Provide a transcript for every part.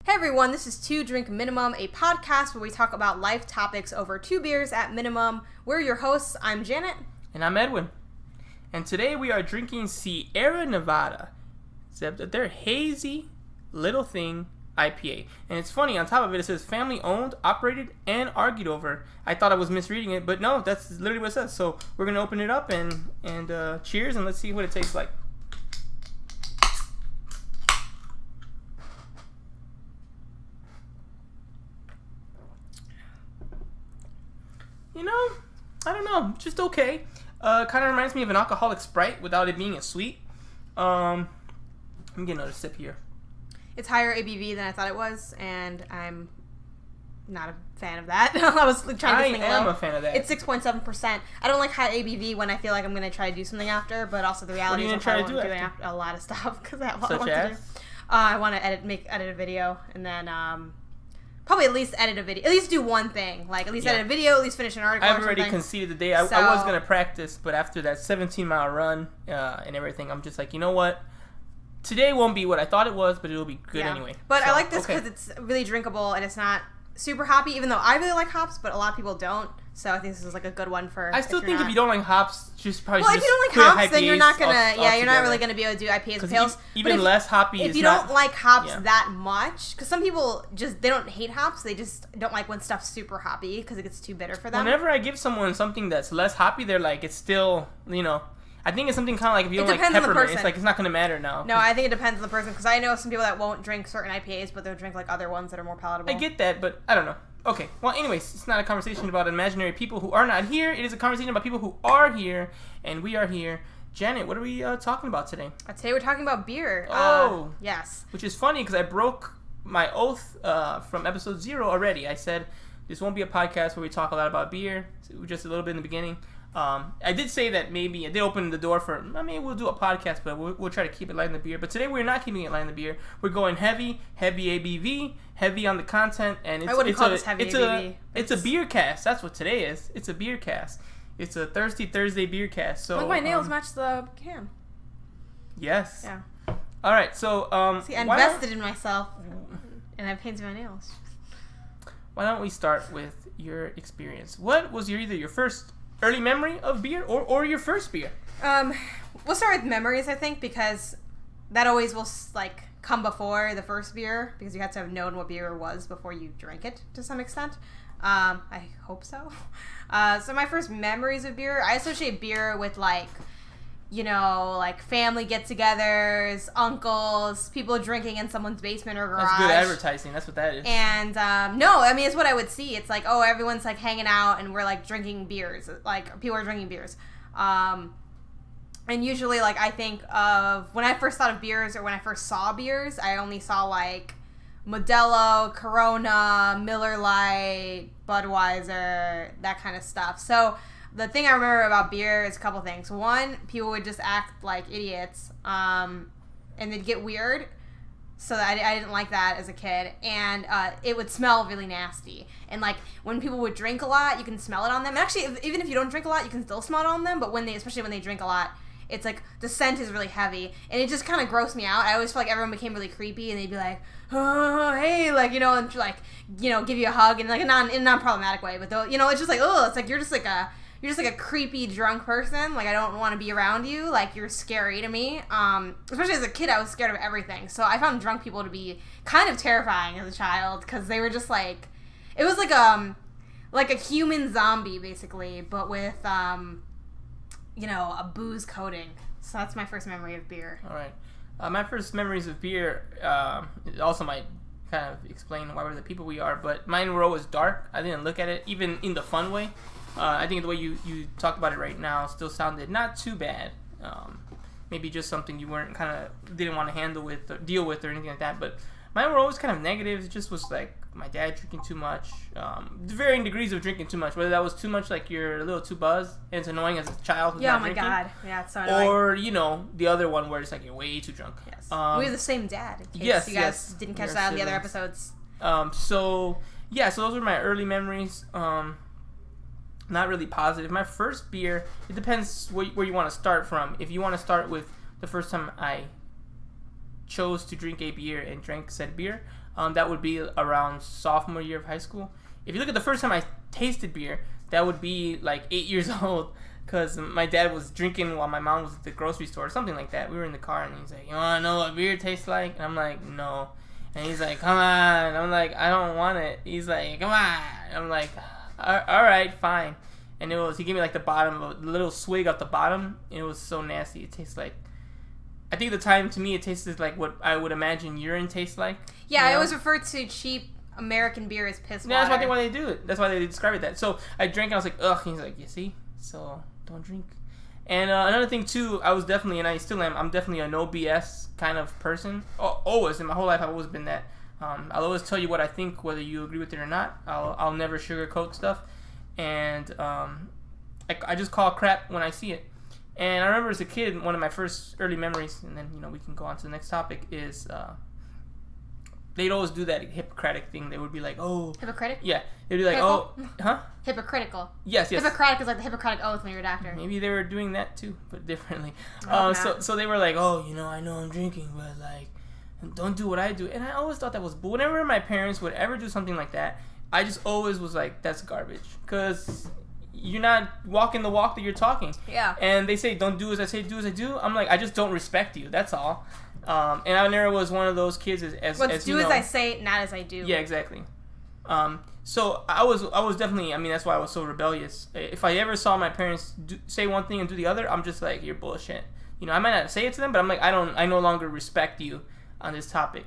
Hey everyone, this is Two Drink Minimum, a podcast where we talk about life topics over 2 beers at minimum. We're your hosts. I'm Janet. And I'm Edwin. And today we are drinking Sierra Nevada, except their hazy little thing IPA. And it's funny, on top of it says family owned, operated, and argued over. I thought I was misreading it, but no, that's literally what it says. So we're going to open it up and cheers, and let's see what it tastes like. You know, I don't know, just okay. Kind of reminds me of an alcoholic Sprite without it being a sweet. Let me get another sip here. It's higher ABV than I thought it was, and I'm not a fan of that. I was trying to I think am low. a fan of that. It's 6.7%. I don't like high ABV when I feel like I'm going to try to do something after, but also the reality is I'm probably doing a lot of stuff because I have a lot to do. I want to edit a video, and then probably at least edit a video. At least do one thing. Like, at least edit a video, at least finish an article. I've already conceded the day. I was going to practice, but after that 17-mile run and everything, I'm just like, you know what? Today won't be what I thought it was, but it'll be good anyway. But so, I like this because it's really drinkable, and it's not super hoppy, even though I really like hops, but a lot of people don't. So I think this is like a good one for. I still think if you don't like hops, just probably. Well, if you don't like hops, then you're not gonna. You're not really gonna be able to do IPAs and pales. Even less hoppy. If you don't like hops that much, because some people they don't hate hops, they just don't like when stuff's super hoppy because it gets too bitter for them. Whenever I give someone something that's less hoppy, they're like, it's still, I think it's something kind of like if you don't like peppermint, it's like it's not gonna matter now. No, I think it depends on the person because I know some people that won't drink certain IPAs, but they'll drink like other ones that are more palatable. I get that, but I don't know. Okay, well, anyways, it's not a conversation about imaginary people who are not here. It is a conversation about people who are here, and we are here. Janet, what are we talking about today? Today we're talking about beer. Oh. Yes. Which is funny because I broke my oath from episode 0 already. I said this won't be a podcast where we talk a lot about beer, just a little bit in the beginning. I did say that maybe I did open the door for, we'll do a podcast, but we'll try to keep it light in the beer. But today we're not keeping it light in the beer. We're going heavy ABV, heavy on the content, and it's ABV. It's a beer cast. That's what today is. It's a beer cast. It's a Thirsty Thursday beer cast. So look, my nails match the can. Yes. Yeah. All right. So see, I invested in myself, and I painted my nails. Why don't we start with your experience? What was either your first early memory of beer or your first beer? We'll start with memories, I think, because that always will come before the first beer because you have to have known what beer was before you drank it to some extent. I hope so. So my first memories of beer, I associate beer with family get-togethers, uncles, people drinking in someone's basement or garage. That's good advertising. That's what that is. And it's what I would see. It's like, oh, everyone's hanging out and we're drinking beers. People are drinking beers. And usually I think of when I first thought of beers or when I first saw beers, I only saw Modelo, Corona, Miller Lite, Budweiser, that kind of stuff. So the thing I remember about beer is a couple things. One, people would just act like idiots, and they'd get weird. So I didn't like that as a kid. And it would smell really nasty. And when people would drink a lot, you can smell it on them. And actually, even if you don't drink a lot, you can still smell it on them. But especially when they drink a lot, it's the scent is really heavy. And it just kind of grossed me out. I always felt like everyone became really creepy, and they'd be like, oh, hey, and give you a hug in in a non-problematic way. But it's just oh, it's you're just a creepy drunk person. I don't want to be around you. You're scary to me. Especially as a kid, I was scared of everything. So I found drunk people to be kind of terrifying as a child because they were just it was like a human zombie basically, but with a booze coating. So that's my first memory of beer. All right. My first memories of beer also might kind of explain why we're the people we are, but mine were always dark. I didn't look at it even in the fun way. I think the way you talk about it right now still sounded not too bad. Maybe just something you didn't want to deal with or anything like that. But mine were always kind of negative. It just was my dad drinking too much, varying degrees of drinking too much. Whether that was too much, you're a little too buzzed and it's annoying as a child who's not drinking. God, yeah, it's so annoying. Or the other one where it's you're way too drunk. Yes, we have the same dad. In case yes, you guys didn't catch that in the other episodes. So those were my early memories. Not really positive. My first beer, it depends where you want to start from. If you want to start with the first time I chose to drink a beer and drank said beer, that would be around sophomore year of high school. If you look at the first time I tasted beer, that would be like 8 years old, because my dad was drinking while my mom was at the grocery store or something like that. We were in the car, and he's like, "You want to know what beer tastes like?" And I'm like, "No." And he's like, "Come on." And I'm like, "I don't want it." He's like, "Come on." And I'm like, "All right, fine." And he gave me like the bottom, a little swig at the bottom, and it was so nasty. It tastes like, I think at the time, to me, it tasted like what I would imagine urine tastes like. Yeah, I always refer to cheap American beer as piss water. Yeah, that's why they do it. That's why they describe it that. So I drank, and I was like, ugh. And he's like, "You see? So don't drink." And another thing too, I was definitely, and I still am, I'm definitely a no BS kind of person. Always, in my whole life, I've always been that. I'll always tell you what I think, whether you agree with it or not. I'll never sugarcoat stuff. And I just call crap when I see it. And I remember as a kid, one of my first early memories, and then we can go on to the next topic, is they'd always do that Hippocratic thing. They would be like, "Oh." Hippocratic? Yeah. They'd be like, "Oh." Huh? Hypocritical. Yes. Hippocratic is like the Hippocratic Oath when you're a doctor. Maybe they were doing that too, but differently. Oh, so they were like, "Oh, I know I'm drinking, but like, don't do what I do." And I always thought that was bull. Whenever my parents would ever do something like that, I just always was like, that's garbage. Because you're not walking the walk that you're talking. Yeah. And they say, don't do as I say, do as I do. I'm like, I just don't respect you. That's all. And I never was one of those kids as do as I say, not as I do. Yeah, exactly. So I was definitely, that's why I was so rebellious. If I ever saw my parents say one thing and do the other, I'm just like, you're bullshit. I might not say it to them, but I'm like, I no longer respect you on this topic.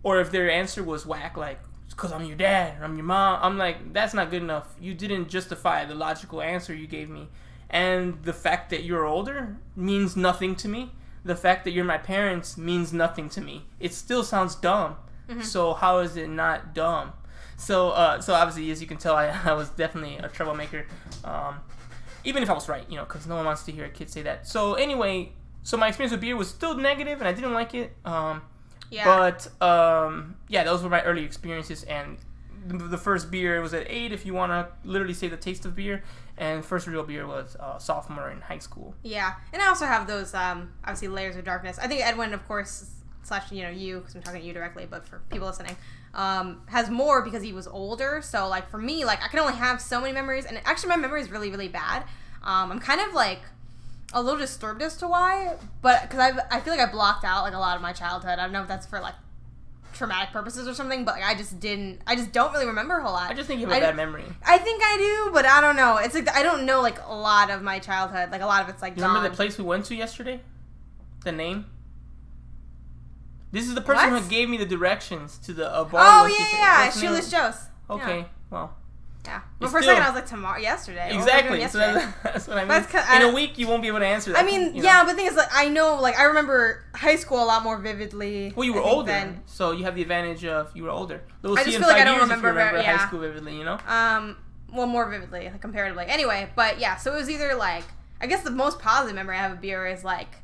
Or if their answer was whack, like, because I'm your dad or I'm your mom, I'm like, that's not good enough. You didn't justify the logical answer you gave me. And the fact that you're older means nothing to me. The fact that you're my parents means nothing to me. It still sounds dumb. Mm-hmm. So how is it not dumb? So obviously, as you can tell, I was definitely a troublemaker. Even if I was right, because no one wants to hear a kid say that. So anyway, my experience with beer was still negative, and I didn't like it. Yeah. But, those were my early experiences, and the first beer was at 8, if you want to literally say the taste of beer, and first real beer was sophomore in high school. Yeah, and I also have those, obviously, layers of darkness. I think Edwin, of course, / you, because I'm talking to you directly, but for people listening, has more because he was older, so, like, for me, like, I can only have so many memories, and actually my memory is really, really bad. I'm kind of, like, a little disturbed as to why, but because I feel like I blocked out like a lot of my childhood. I don't know if that's for like traumatic purposes or something, but like, I just don't really remember a whole lot. I just think you have a bad memory. I think I do, but I don't know. It's like I don't know like a lot of my childhood. Like a lot of it's like. You remember the place we went to yesterday? The name? This is the person who gave me the directions to the bar. Oh yeah, Shoeless Joe's. Okay, yeah. Well. Yeah. Well, for a second I was like, yesterday. Exactly. Yesterday? So that's what I mean. In a week, you won't be able to answer that. I mean, yeah, but the thing is, like, I know, like, I remember high school a lot more vividly. Well, you were older, then. So you have the advantage of you were older. I just feel like I don't remember high school vividly, Well, more vividly, like, comparatively. Anyway, but yeah, so it was either, like, I guess the most positive memory I have of beer is, like,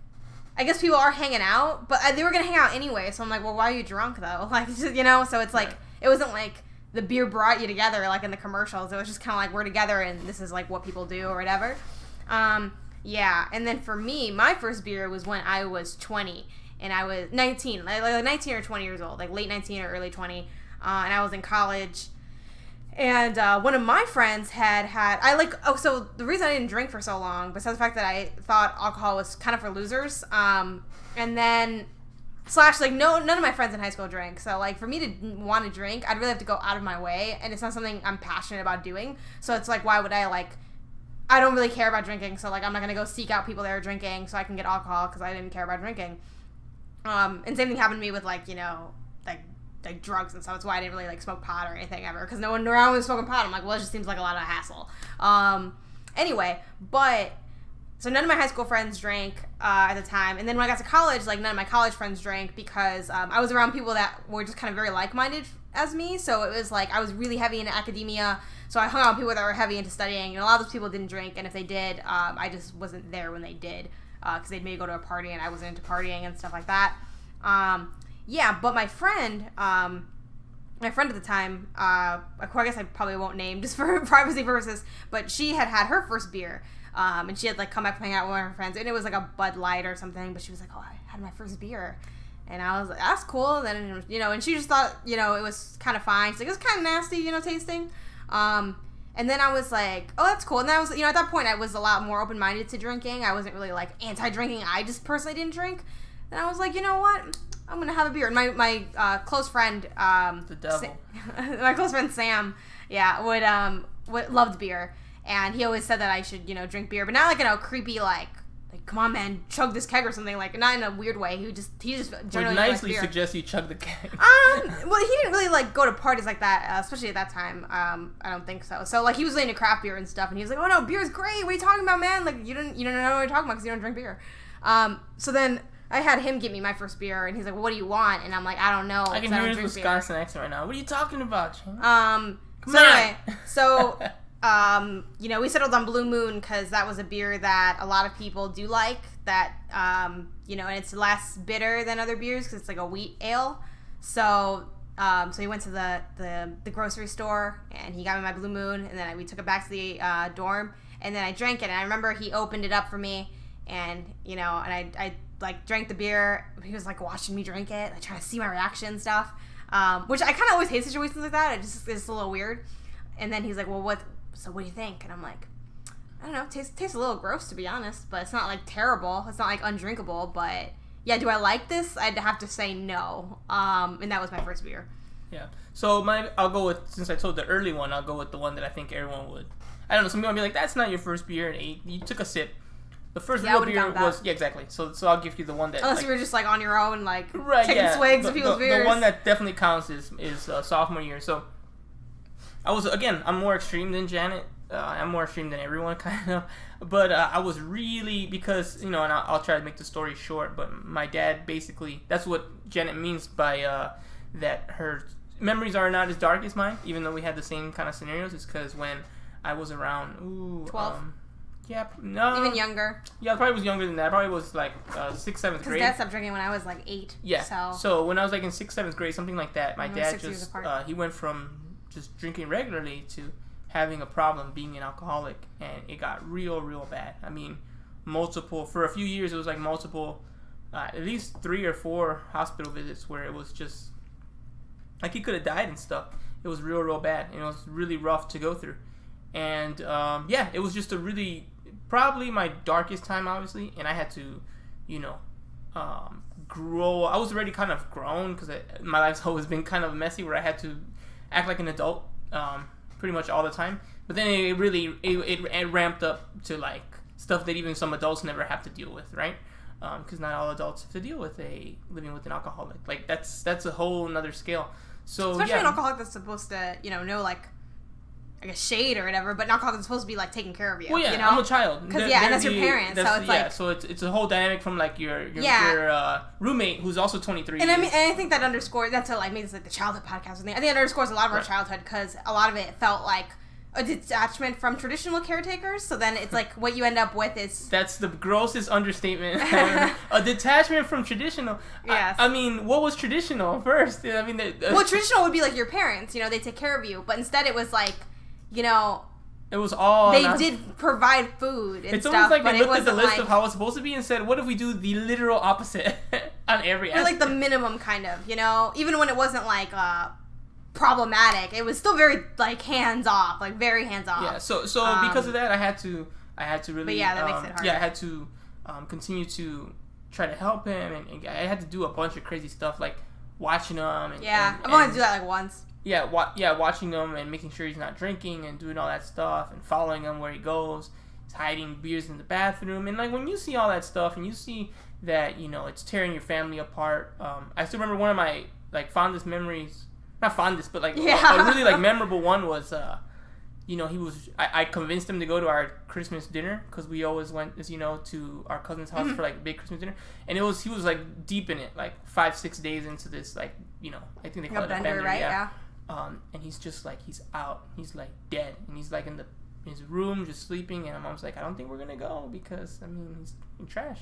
I guess people are hanging out, but they were going to hang out anyway, so I'm like, well, why are you drunk, though? Like, just, so it's, like, it wasn't, like, the beer brought you together, like in the commercials. It was just kind of like, we're together and this is like what people do or whatever. Yeah. And then for me, my first beer was when I was 20 and I was 19, like 19 or 20 years old, like late 19 or early 20. And I was in college. And one of my friends so the reason I didn't drink for so long, besides the fact that I thought alcohol was kind of for losers, and then / like none of my friends in high school drank, so like for me to want to drink, I'd really have to go out of my way, and it's not something I'm passionate about doing. So it's like, why would I don't really care about drinking, so like I'm not gonna go seek out people that are drinking so I can get alcohol because I didn't care about drinking. And same thing happened to me with like like drugs and stuff. That's why I didn't really like smoke pot or anything ever, because no one around was smoking pot. I'm like, well, it just seems like a lot of hassle. Anyway, but. So none of my high school friends drank at the time. And then when I got to college, like none of my college friends drank because I was around people that were just kind of very like-minded as me. So it was like I was really heavy into academia. So I hung out with people that were heavy into studying. And a lot of those people didn't drink. And if they did, I just wasn't there when they did. Because they'd maybe go to a party and I wasn't into partying and stuff like that. Yeah, but my friend at the time, I guess I probably won't name just for privacy purposes, but she had her first beer. And she had, like, come back and hang out with one of her friends. And it was, like, a Bud Light or something. But she was like, oh, I had my first beer. And I was like, that's cool. And then, you know, and she just thought, you know, it was kind of fine. She's like, it was kind of nasty, you know, tasting. And then I was like, oh, that's cool. And then I was, you know, at that point, I was a lot more open-minded to drinking. I wasn't really, like, anti-drinking. I just personally didn't drink. And I was like, you know what? I'm going to have a beer. And my close friend... the devil. My close friend Sam, loved beer. And he always said that I should, you know, drink beer. But not, like, in a creepy, like, come on, man, chug this keg or something. Like, not in a weird way. He just generally would nicely beer. suggest you chug the keg. Well, he didn't really, like, go to parties like that, especially at that time. I don't think so. So, like, he was into craft beer and stuff, and he was like, oh, no, beer's great. What are you talking about, man? Like, you don't know what you're talking about because you don't drink beer. So then I had him get me my first beer, and he's like, well, what do you want? And I'm like, I don't know. I can hear his Wisconsin accent right now. What are you talking about, Shane? You know, we settled on Blue Moon because that was a beer that a lot of people do like. That, you know, and it's less bitter than other beers because it's like a wheat ale. So he went to the grocery store and he got me my Blue Moon, and then we took it back to the dorm, and then I drank it. And I remember he opened it up for me, and you know, and I like drank the beer. He was like watching me drink it, like trying to see my reaction and stuff. Which I kind of always hate situations like that. It's a little weird. And then he's like, well, what do you think? And I'm like, I don't know, tastes a little gross, to be honest, but it's not like terrible. It's not like undrinkable, but yeah, do I like this? I'd have to say no. And that was my first beer. Yeah. So I'll go with, since I told the early one, I'll go with the one that I think everyone would. I don't know, some people will be like, that's not your first beer, and you took a sip. The first real beer was, yeah, exactly. So I'll give you the one that, unless like, you were just like on your own, like right, taking swigs of people's beers. The one that definitely counts is sophomore year. So I'm more extreme than Janet. I'm more extreme than everyone, kind of. But I was really, because, you know, and I'll try to make the story short, but my dad basically, that's what Janet means by that her memories are not as dark as mine, even though we had the same kind of scenarios. It's because when I was around, 12? Yeah, no. Even younger? Yeah, I probably was younger than that. I probably was like 6th, 7th grade. Because Dad stopped drinking when I was like 8. Yeah. So when I was like in 6th, 7th grade, something like that, my dad just, he went from just drinking regularly to having a problem, being an alcoholic, and it got real, real bad. I mean, for a few years, it was like multiple, at least 3 or 4 hospital visits where it was just, like, he could have died and stuff. It was real, real bad, and it was really rough to go through. And, yeah, it was just probably my darkest time, obviously, and I had to, you know, grow. I was already kind of grown, because my life's always been kind of messy, where I had to act like an adult, pretty much all the time. But then it really ramped up to like stuff that even some adults never have to deal with, right? Because not all adults have to deal with living with an alcoholic. Like that's a whole another scale. So especially an alcoholic that's supposed to, you know like, I guess, shade or whatever, but an alcoholic that's supposed to be like taking care of you. Well, yeah, you know? I'm a child. Because and that's your parents, so it's like, so it's a whole dynamic from like your roommate who's also 23. And I think that underscores, that's what like makes like the childhood podcast thing. I think it underscores a lot of our childhood, because a lot of it felt like a detachment from traditional caretakers. So then it's like what you end up with is, that's the grossest understatement. A detachment from traditional. Yes. I mean, what was traditional first? I mean, well, traditional would be like your parents. You know, they take care of you, but instead it was like, you know, it was all, they did provide food and it's stuff. Almost like but they looked at the list of how it's supposed to be and said, what if we do the literal opposite on every aspect? Or like the minimum, kind of, you know, even when it wasn't like problematic, it was still very like hands off, like very hands off. Yeah, so because of that, I had to really, but yeah, that makes it hard. Yeah, I had to continue to try to help him, and I had to do a bunch of crazy stuff, like watching him. I've only had to do that like once. Yeah, watching him and making sure he's not drinking and doing all that stuff and following him where he goes. He's hiding beers in the bathroom, and like when you see all that stuff and you see that, you know, it's tearing your family apart. I still remember one of my like fondest memories, not fondest, but like a really like memorable one was, you know, I convinced him to go to our Christmas dinner, because we always went, as you know, to our cousin's house for like a big Christmas dinner, and he was like deep in it, like 5-6 days into this, like, you know, I think they call it a bender, right? Yeah. And he's just like, he's out, he's like dead, and he's like in his room just sleeping, and my mom's like, I don't think we're gonna go, because I mean, he's in trash.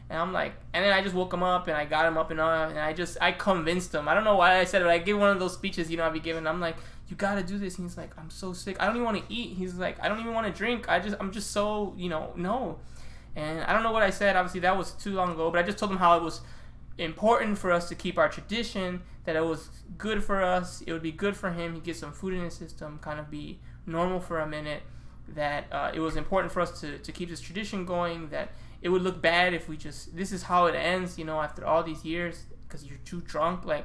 And I'm like, and then I just woke him up, and I got him up and on, and I convinced him. I don't know why I said it, but I gave one of those speeches, you know, I'd be giving. I'm like, you gotta do this. And he's like, I'm so sick. I don't even want to eat. He's like, I don't even want to drink. I'm just so, you know, no. And I don't know what I said. Obviously, that was too long ago, but I just told him how it was important for us to keep our tradition, that it was good for us, it would be good for him, he'd get some food in his system, kind of be normal for a minute, that it was important for us to keep this tradition going, that it would look bad if we just, this is how it ends, after all these years, because you're too drunk, and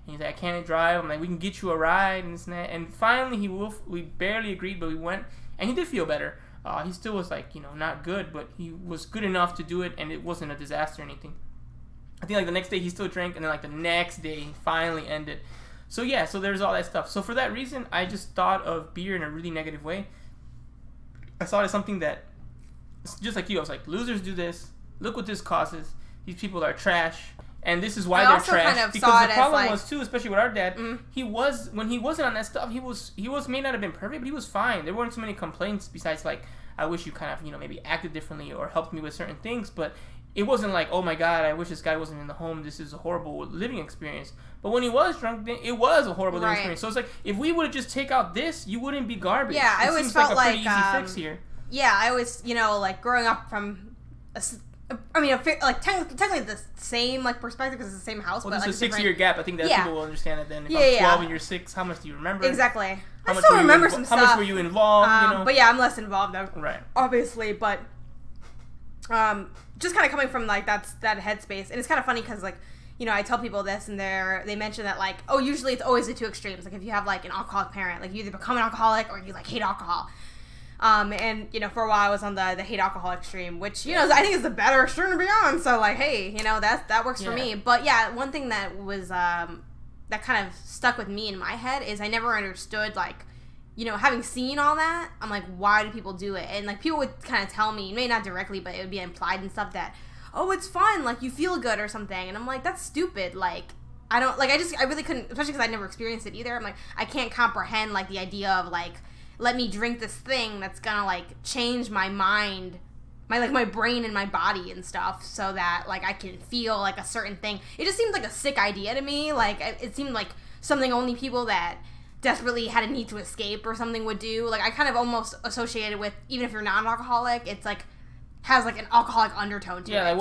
he's like, I can't drive, I'm like, we can get you a ride, and this and that, and finally we barely agreed, but we went, and he did feel better. He still was not good, but he was good enough to do it, and it wasn't a disaster or anything. I think the next day he still drank, and then the next day he finally ended. So yeah, so there's all that stuff. So for that reason, I just thought of beer in a really negative way. I saw it as something that, just like you, I was like, losers do this. Look what this causes. These people are trash, and this is why they're trash. Kind of because the problem was too, especially with our dad, he was, when he wasn't on that stuff, he was may not have been perfect, but he was fine. There weren't so many complaints besides I wish you kind of maybe acted differently or helped me with certain things, but it wasn't like, oh my God, I wish this guy wasn't in the home. This is a horrible living experience. But when he was drunk, it was a horrible living experience. So it's like, if we would have just take out this, you wouldn't be garbage. Yeah, I always felt like a pretty easy fix here. Yeah, I always, growing up from, technically the same perspective because it's the same house. Well, but there's a 6-year gap. I think that people will understand it then. If I'm 12 and you're 6, how much do you remember? Exactly. I still remember some stuff. How much were you involved? But yeah, I'm less involved though. Right. Obviously, but just kind of coming from that headspace, and it's kind of funny because I tell people this, and they mention that usually it's always the two extremes. If you have an alcoholic parent, you either become an alcoholic or you hate alcohol. And for a while I was on the hate alcohol extreme, which I think is the better extreme to be on. So hey, that works for me. But yeah, one thing that was that kind of stuck with me in my head is I never understood having seen all that, I'm like, why do people do it? And people would kind of tell me, maybe not directly, but it would be implied and stuff that, oh, it's fun, you feel good or something. And I'm like, that's stupid. I don't I really couldn't, especially because I never experienced it either. I'm like, I can't comprehend the idea of let me drink this thing that's gonna change my mind, my brain and my body and stuff, so that I can feel a certain thing. It just seemed like a sick idea to me. It seemed like something only people that desperately had a need to escape or something would do. I kind of almost associated with, even if you're not an alcoholic, it's has an alcoholic undertone to it. Yeah,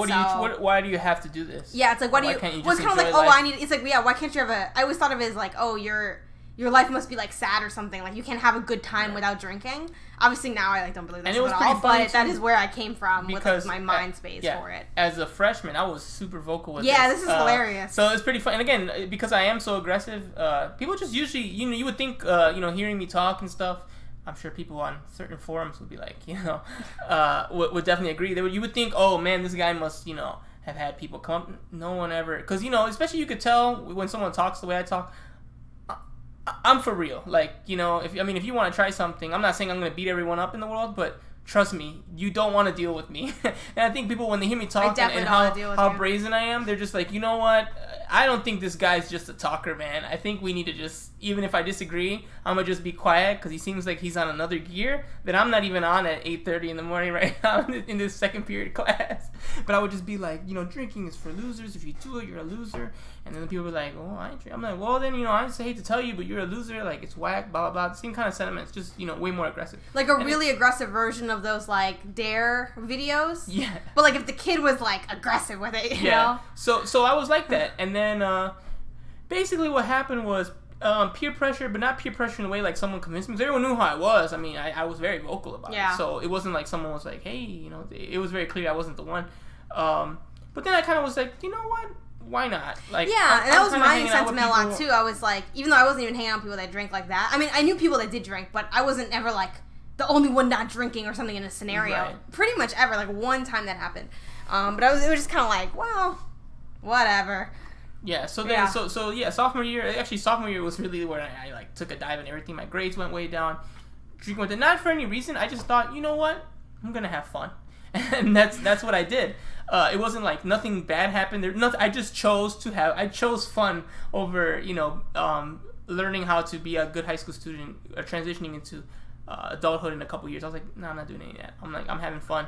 why do you have to do this? Yeah, it's why can't you just enjoy life? It's why can't you have I always thought of it as your life must be sad or something. You can't have a good time without drinking. Obviously now I don't believe this at all, but that is where I came from with my mind space for it. As a freshman, I was super vocal with this is hilarious. So it's pretty fun. And again, because I am so aggressive, people just usually, you would think, hearing me talk and stuff, I'm sure people on certain forums would be would definitely agree. You would think, oh man, this guy must, have had people come. No one ever, because, especially you could tell when someone talks the way I talk, I'm for real. If you want to try something, I'm not saying I'm going to beat everyone up in the world, but trust me, you don't want to deal with me. And I think people, when they hear me talk and how brazen I am, they're just like, you know what? I don't think this guy's just a talker, man. I think we need to just, even if I disagree, I'm going to just be quiet because he seems like he's on another gear that I'm not even on at 8:30 in the morning right now in this second period class. But I would just be like, drinking is for losers. If you do it, you're a loser. And then the people were like, oh, I drink. I'm like, well, then, I just hate to tell you, but you're a loser. It's whack, blah, blah, blah. The same kind of sentiments, just, way more aggressive. Really aggressive version of those, dare videos. Yeah. But, if the kid was, aggressive with it, you know? So I was like that. And then, basically what happened was peer pressure, but not peer pressure in a way someone convinced me. Because everyone knew how I was. I mean, I was very vocal about it. So it wasn't like someone was like, hey, it was very clear I wasn't the one. But then I kind of was like, you know what? Why not? And that was my sentiment a lot too. I was like, even though I wasn't even hanging out with people that drink like that. I mean, I knew people that did drink, but I wasn't ever the only one not drinking or something in a scenario. Right. Pretty much ever. One time that happened. But it was just kind of well, whatever. Yeah. So then, sophomore year was really where I took a dive and everything. My grades went way down. Drinking with it, not for any reason. I just thought, you know what? I'm gonna have fun, and that's what I did. It wasn't nothing bad happened. I just chose fun over learning how to be a good high school student, transitioning into adulthood in a couple years. I was like, no, I'm not doing any of that. I'm having fun.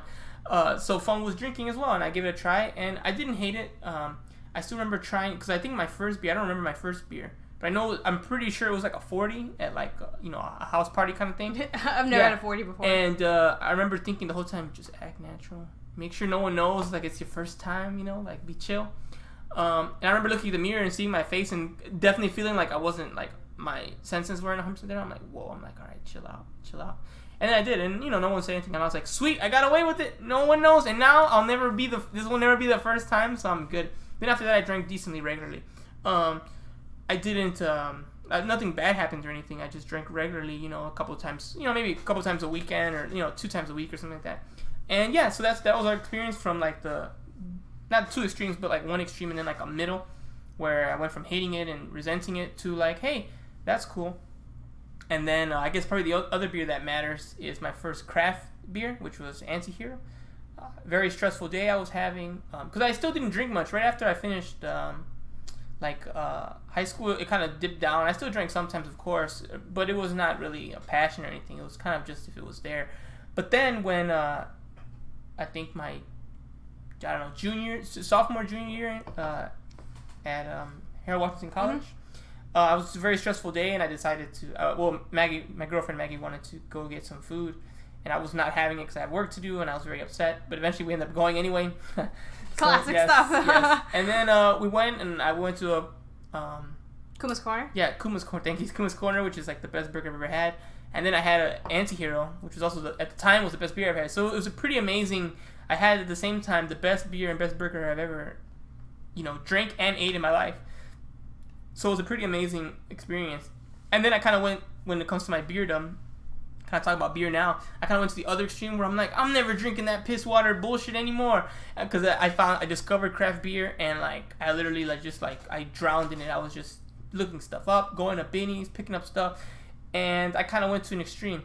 So fun was drinking as well, and I gave it a try, and I didn't hate it. I still remember trying, because I think my first beer, I don't remember my first beer, but I'm pretty sure it was a 40 at a house party kind of thing. I've never had a 40 before. And I remember thinking the whole time, just act natural. Make sure no one knows it's your first time, be chill. And I remember looking at the mirror and seeing my face and definitely feeling like I wasn't, like, my senses weren't 100% there. I'm like, whoa. I'm like, all right, chill out. And then I did, and, no one said anything. And I was like, sweet, I got away with it. No one knows. And now this will never be the first time, so I'm good. Then after that, I drank decently regularly. I didn't, nothing bad happened or anything. I just drank regularly, a couple of times, maybe a couple of times a weekend or, 2 times a week or something like that. And yeah, so that was our experience from, like, not 2 extremes, but, like, 1 extreme and then, like, a middle, where I went from hating it and resenting it to, like, hey, that's cool. And then I guess probably the other beer that matters is my first craft beer, which was Anti-Hero. Very stressful day I was having, because I still didn't drink much. Right after I finished high school, it kind of dipped down. I still drank sometimes, of course, but it was not really a passion or anything. It was kind of just if it was there. But then when I think my sophomore, junior year at Harold Washington College. It was a very stressful day, and I decided to, Maggie, my girlfriend Maggie, wanted to go get some food, and I was not having it because I had work to do, and I was very upset, but eventually we ended up going anyway. Classic stuff. Yes. And then we went, and I went to Kuma's Corner? Yeah, Kuma's Corner. Thank you. Kuma's Corner, which is, like, the best burger I've ever had. And then I had an Anti-Hero, which was also, at the time, was the best beer I've had. So it was a pretty amazing. I had, at the same time, the best beer and best burger I've ever, drank and ate in my life. So it was a pretty amazing experience. And then I kind of went, when it comes to my beerdom, kind of talk about beer now, I kind of went to the other extreme where I'm like, I'm never drinking that piss water bullshit anymore. Because I discovered craft beer, and, like, I literally, like, just, like, I drowned in it. I was just looking stuff up, going to Binny's, picking up stuff. And I kind of went to an extreme.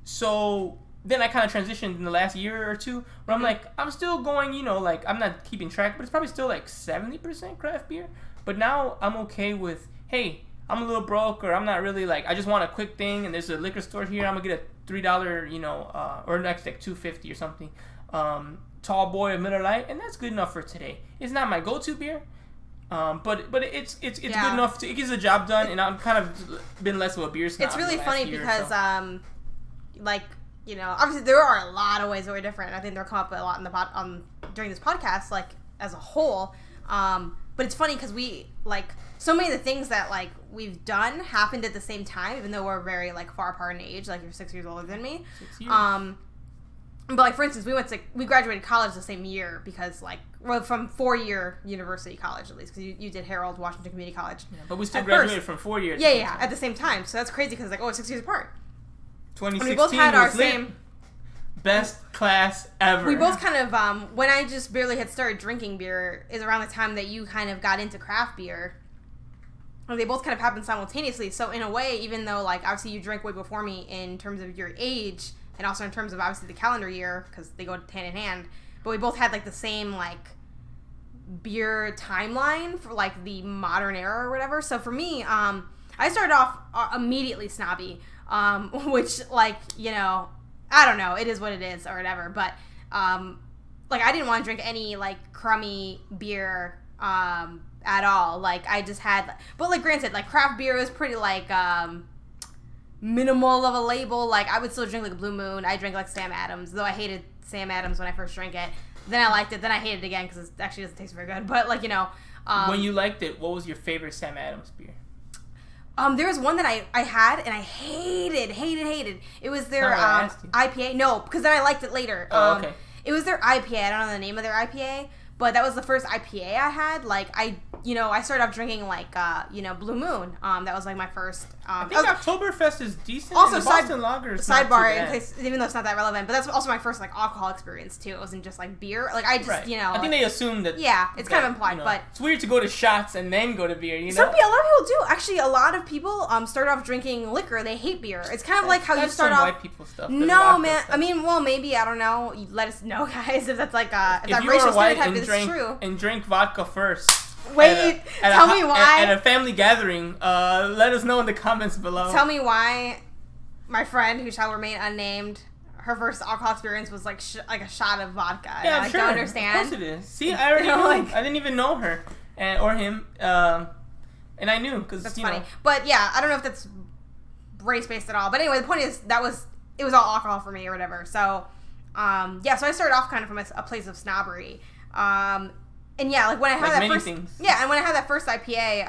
So then I kind of transitioned in the last year or two where I'm like, I'm still going, like, I'm not keeping track, but it's probably still like 70% craft beer. But now I'm okay with, hey, I'm a little broke, or I'm not really, like, I just want a quick thing, and there's a liquor store here. I'm going to get a $3, or next, like, $2.50 or something. Tall boy of Miller Lite, and that's good enough for today. It's not my go-to beer. But it's good enough it gets the job done, and I'm kind of been less of a beer snob. It's really funny because obviously there are a lot of ways that we're different. I think they'll come up a lot in the during this podcast, like, as a whole. But it's funny because we, like, so many of the things that, like, we've done happened at the same time, even though we're very, like, far apart in age. Like, you're 6 years older than me. 6 years. But, like, for instance, we graduated college the same year because, like, from 4-year university college, at least, because you did Harold Washington Community College. Yeah, but we still graduated from 4 years. Yeah, at the same time. So that's crazy because, like, it's 6 years apart. 2016 we both had our lit. same best class ever. We both kind of, when I just barely had started drinking beer, is around the time that you kind of got into craft beer. And they both kind of happened simultaneously. So in a way, even though, like, obviously you drank way before me in terms of your age, and also in terms of, obviously, the calendar year, because they go hand in hand, but we both had, like, the same, like, beer timeline for, like, the modern era or whatever. So for me, I started off immediately snobby, which, like, I don't know, it is what it is or whatever, but, like, I didn't want to drink any, like, crummy beer, at all. Like, I just had, but, like, granted, like, craft beer was pretty, like, minimal of a label. Like, I would still drink, like, Blue Moon. I drank, like, Sam Adams, though I hated Sam Adams when I first drank it. Then I liked it, then I hated it again because it actually doesn't taste very good, but, like, when you liked it, what was your favorite Sam Adams beer? There was one that I had, and I hated. It was their IPA. No, because then I liked it later. Oh, okay. It was their IPA. I don't know the name of their IPA, but that was the first IPA I had. Like, I started off drinking, like, Blue Moon. That was, like, my first. I think Oktoberfest is decent. Also, and the Boston Lager is sidebar, in case, even though it's not that relevant, but that's also my first, like, alcohol experience too. It wasn't just, like, beer. Like, I just, right. I think they assume that. Yeah, it's kind of implied, but it's weird to go to shots and then go to beer. A lot of people do. Actually, a lot of people start off drinking liquor. They hate beer. It's kind of like how you start off. White people stuff. No, man. Stuff. I mean, well, maybe, I don't know. You let us know, guys, if that's like if that racial stereotype is true. And drink vodka first. Wait, tell me why. At a family gathering, let us know in the comments below. Tell me why my friend, who shall remain unnamed, her first alcohol experience was like a shot of vodka. Yeah, I sure. don't understand. Of course it is. See, I already knew. Like, I didn't even know her or him, and I knew because that's funny. But yeah, I don't know if that's race based at all. But anyway, the point is it was all alcohol for me or whatever. So so I started off kind of from a place of snobbery. And yeah, like when I had Like that many first, things. yeah, and when I had that first IPA,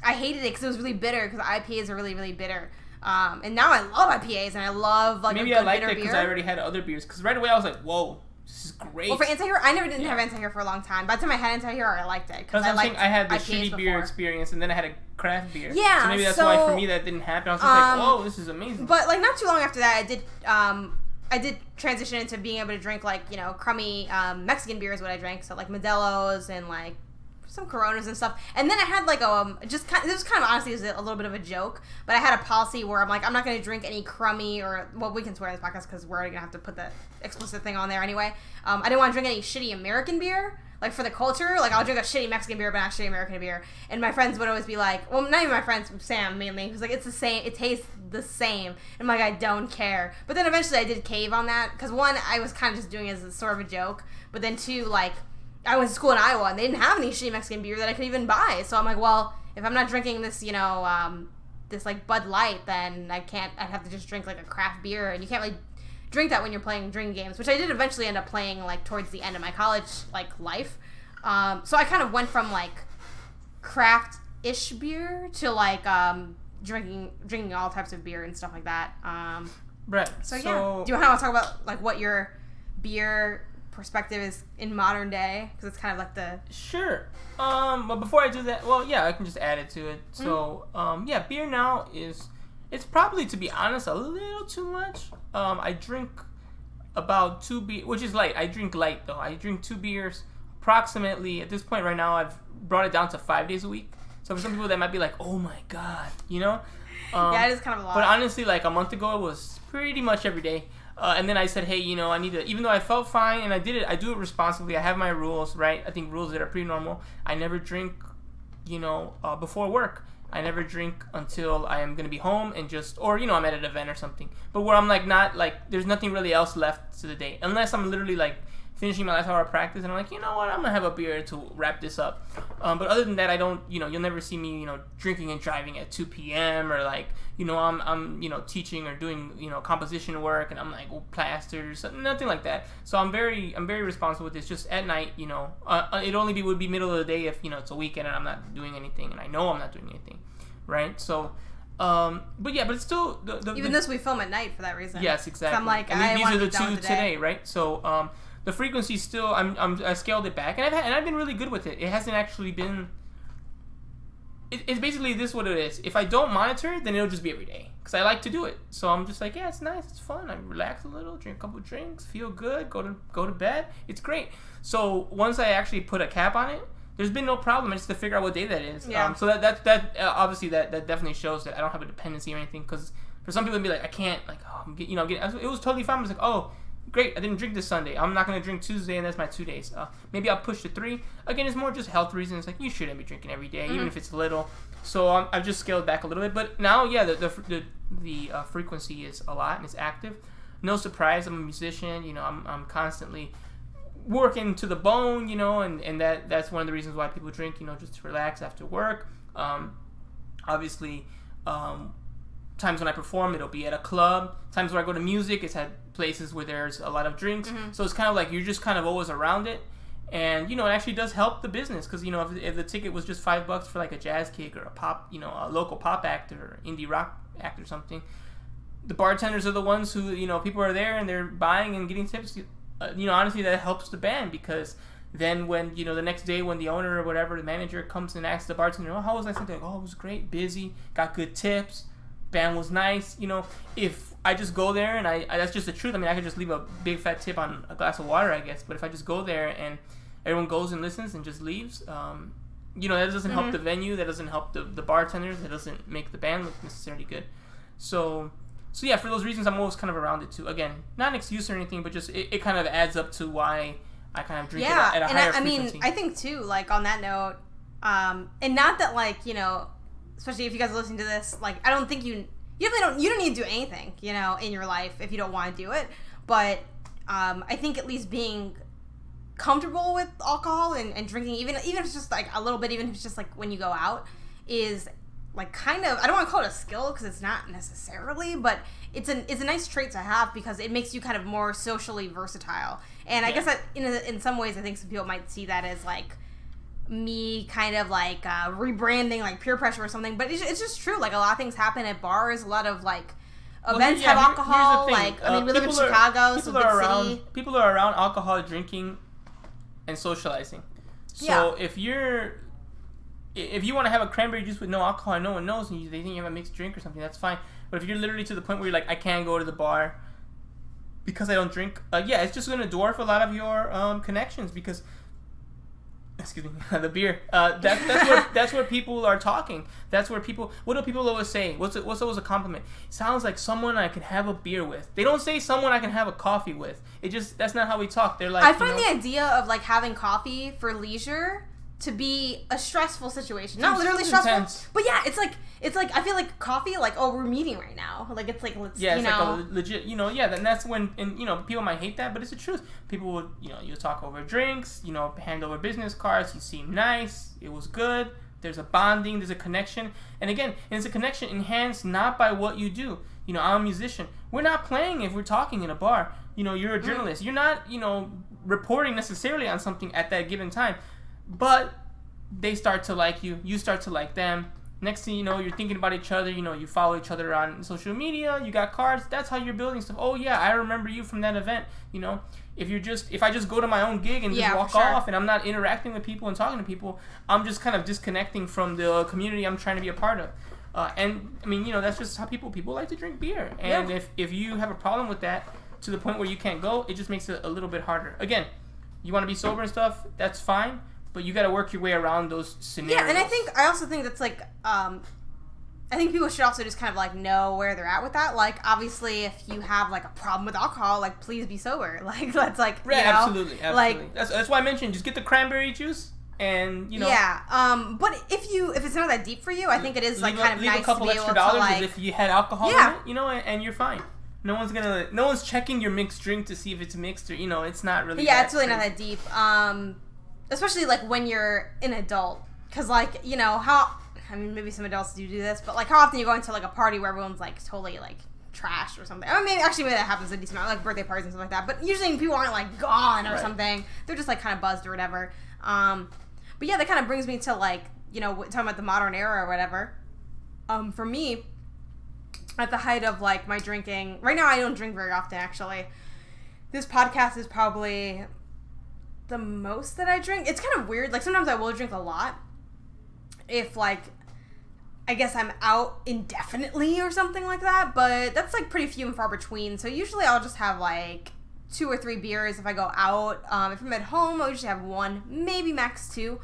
I hated it because it was really bitter. Because IPAs are really, really bitter. And now I love IPAs, and I love like maybe a good I liked bitter it because beer. I already had other beers. Because right away I was like, whoa, this is great. Well, for anti-hero, I never didn't have anti-hero for a long time. By the time I had anti-hero, I liked it because I liked I had the IPAs shitty beer before. experience, and then I had a craft beer. Yeah, so maybe that's why for me that didn't happen. I was just like, whoa, this is amazing. But like not too long after that, I did transition into being able to drink like crummy Mexican beers. What I drank, so like Modelo's and like some Coronas and stuff. And then I had like this was kind of honestly a little bit of a joke, but I had a policy where I'm like, I'm not going to drink any crummy or, well, we can swear on this podcast because we're already going to have to put the explicit thing on there anyway. I didn't want to drink any shitty American beer. Like for the culture, like I'll drink a shitty Mexican beer, but not shitty American beer. And my friends would always be like, well, not even my friends, Sam mainly. He was like, it's the same, it tastes the same. And I'm like, I don't care. But then eventually I did cave on that because one, I was kind of just doing it as a sort of a joke. But then two, like I went to school in Iowa and they didn't have any shitty Mexican beer that I could even buy. So I'm like, well, if I'm not drinking this, this like Bud Light, then I'd have to just drink like a craft beer. And you can't really drink that when you're playing drinking games, which I did eventually end up playing like towards the end of my college like life. So I kind of went from like craft-ish beer to like drinking all types of beer and stuff like that. Right. So yeah, do you want to talk about like what your beer perspective is in modern day? Because it's kind of like the Sure. But before I do that, well, yeah, I can just add it to it. So yeah, beer now it's probably, to be honest, a little too much. I drink about 2 beers, which is light. I drink light though. I drink 2 beers. Approximately at this point right now, I've brought it down to 5 days a week. So for some people that might be like, oh my god, yeah, it is kind of a lot. But honestly, like a month ago, it was pretty much every day. And then I said, hey, I need to, even though I felt fine and I do it responsibly. I have my rules, right? I think rules that are pretty normal. I never drink, before work. I never drink until I am going to be home and or, I'm at an event or something. But where I'm like, not like, there's nothing really else left to the day. Unless I'm literally like, finishing my last hour of practice, and I'm like, you know what, I'm gonna have a beer to wrap this up. But other than that, I don't, you'll never see me, drinking and driving at 2 p.m. or like, I'm teaching or doing, composition work, and I'm like plasters, nothing like that. So I'm very responsible with this. Just at night, it only would be middle of the day if it's a weekend and I'm not doing anything, and I know I'm not doing anything, right? So. But it's still this we film at night for that reason. Yes, exactly. I'm like, these are the 2 today, right? So the frequency still, I scaled it back, and I've been really good with it. It hasn't actually been. It's basically this what it is. If I don't monitor it, then it'll just be every day because I like to do it. So I'm just like, yeah, it's nice, it's fun. I relax a little, drink a couple drinks, feel good, go to bed. It's great. So once I actually put a cap on it, there's been no problem. I just have to figure out what day that is. Yeah. So that obviously that definitely shows that I don't have a dependency or anything. Because for some people, it'd be like, I can't, like, it was totally fine. I was like, oh. Great, I didn't drink this Sunday. I'm not going to drink Tuesday, and that's my 2 days. Maybe I'll push to 3. Again, it's more just health reasons. Like, you shouldn't be drinking every day, even if it's little. So I've just scaled back a little bit. But now, yeah, the frequency is a lot, and it's active. No surprise, I'm a musician. I'm constantly working to the bone, and that's one of the reasons why people drink, just to relax after work. Obviously, times when I perform, it'll be at a club. Times when I go to music, it's at places where there's a lot of drinks. So it's kind of like you're just kind of always around it. And, it actually does help the business because, if the ticket was just $5 for like a jazz gig or a pop, a local pop act or indie rock act or something, the bartenders are the ones who, people are there and they're buying and getting tips. Honestly, that helps the band because then when, the next day when the owner or whatever, the manager comes and asks the bartender, oh, how was I? They're like, oh, it was great, busy, got good tips. Band was nice. If I just go there and I that's just the truth. I mean, I could just leave a big fat tip on a glass of water, I guess. But if I just go there and everyone goes and listens and just leaves, that doesn't help the venue. That doesn't help the bartenders. That doesn't make the band look necessarily good. So yeah, for those reasons, I'm always kind of around it too. Again, not an excuse or anything, but just it kind of adds up to why I kind of drink it at a higher frequency. I think too, like on that note, and not that like, especially if you guys are listening to this, like, I don't think you don't need to do anything, in your life if you don't want to do it. But I think at least being comfortable with alcohol and drinking, even if it's just like a little bit, even if it's just like when you go out, is like kind of, I don't want to call it a skill because it's not necessarily, but it's a nice trait to have because it makes you kind of more socially versatile. And I guess that in some ways I think some people might see that as like me kind of like rebranding like peer pressure or something, but it's just true. Like a lot of things happen at bars, a lot of like events have alcohol. Like I mean, we live in Chicago, so big city. People are around alcohol, drinking, and socializing. So if you want to have a cranberry juice with no alcohol and no one knows, and they think you have a mixed drink or something, that's fine. But if you're literally to the point where you're like, I can't go to the bar because I don't drink, it's just going to dwarf a lot of your connections because, excuse me, the beer. That's where people are talking. That's where people. What do people always say? What's always a compliment? It sounds like someone I can have a beer with. They don't say someone I can have a coffee with. That's not how we talk. They're like. I find the idea of like having coffee for leisure to be a stressful situation. Not literally stressful, intense. But yeah, it's like I feel like coffee, like, oh, we're meeting right now. Like it's like let's it's like a legit, then that's when, and people might hate that, but it's the truth. People would, you'll talk over drinks, hand over business cards, you seem nice, it was good, there's a bonding, there's a connection, and again, it's a connection enhanced not by what you do. I'm a musician. We're not playing if we're talking in a bar. You're a journalist. You're not, reporting necessarily on something at that given time. But they start to like you. You start to like them. Next thing you know, you're thinking about each other. You follow each other on social media. You got cards. That's how you're building stuff. Oh yeah, I remember you from that event. If I just go to my own gig and just walk off and I'm not interacting with people and talking to people, I'm just kind of disconnecting from the community I'm trying to be a part of. And I mean, that's just how people like to drink beer. And if you have a problem with that to the point where you can't go, it just makes it a little bit harder. Again, you want to be sober and stuff, that's fine. But you got to work your way around those scenarios. Yeah, and I also think that's like, I think people should also just kind of like know where they're at with that. Like, obviously, if you have like a problem with alcohol, like, please be sober. Like, that's like, absolutely. Like, that's why I mentioned just get the cranberry juice and Yeah, but if it's not that deep for you, I think it is like kind of nice to be able to like. Leave a couple extra dollars as if you had alcohol in it, and you're fine. No one's checking your mixed drink to see if it's mixed or it's not really. Yeah, it's really not that deep. Especially, like, when you're an adult. Because, like, maybe some adults do this, but, like, how often you go into, like, a party where everyone's, like, totally, like, trashed or something. I mean, maybe that happens a decent amount, like, birthday parties and stuff like that. But usually people aren't, like, gone or something. They're just, like, kind of buzzed or whatever. But, yeah, that kind of brings me to, like, talking about the modern era or whatever. For me, at the height of, like, my drinking... Right now, I don't drink very often, actually. This podcast is probably... the most that I drink. It's kind of weird. Like, sometimes I will drink a lot if, like, I guess I'm out indefinitely or something like that, but that's, like, pretty few and far between. So usually I'll just have, like, 2 or 3 beers if I go out. If I'm at home, I'll usually have 1, maybe max 2.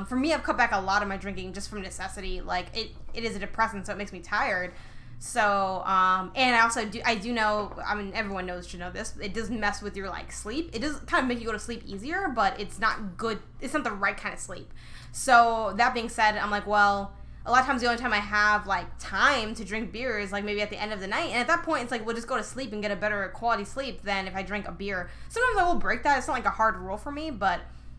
For me, I've cut back a lot of my drinking just from necessity. Like, it is a depressant, so it makes me tired. So, and I do know, I mean, everyone should know this, it does mess with your, like, sleep. It does kind of make you go to sleep easier, but it's not good, it's not the right kind of sleep. So, that being said, I'm like, well, a lot of times the only time I have, like, time to drink beer is, like, maybe at the end of the night, and at that point, it's like, we'll just go to sleep and get a better quality sleep than if I drink a beer. Sometimes I will break that, it's not, like, a hard rule for me, but,